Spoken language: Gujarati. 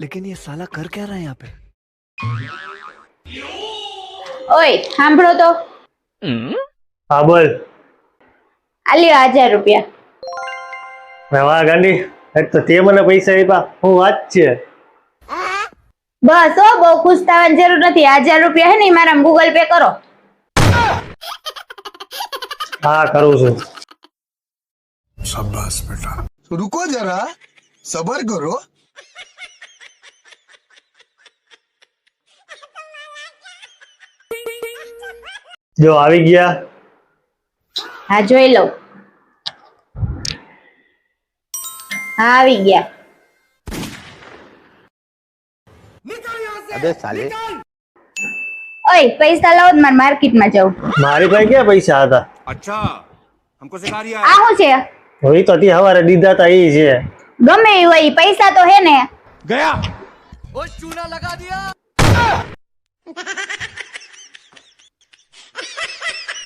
लेकिन ये साला कर क्या रहा है यहाँ पे? ઓય સાંભળો તો, હા બોલ. આ લ્યો 1000 રૂપિયા. વાહ ગાંડી, એક તો તે મને પૈસા આપ્યા, હું વાત છે. બસ હો, બહુ ખુશ થવાની જરૂર નથી. 1000 રૂપિયા હે ને ઈ મારા ગૂગલ પે કરો. હા કરું છું. शाबाश बेटा. रुको जरा सबर करो. જો આવી ગયા. હા જોઈ લઉં. હા આવી ગયા. अबे साले ઓય પૈસા લાવો તો મારે માર્કેટમાં જાઉં. મારી પાસે ક્યાં પૈસા હતા? अच्छा हमको सिखा रिया આ શું છે? હવે તો તી હવારે દીધા તા એ છે. ગમે એ હોય, પૈસા તો હે ને. गया वो चूना लगा दिया.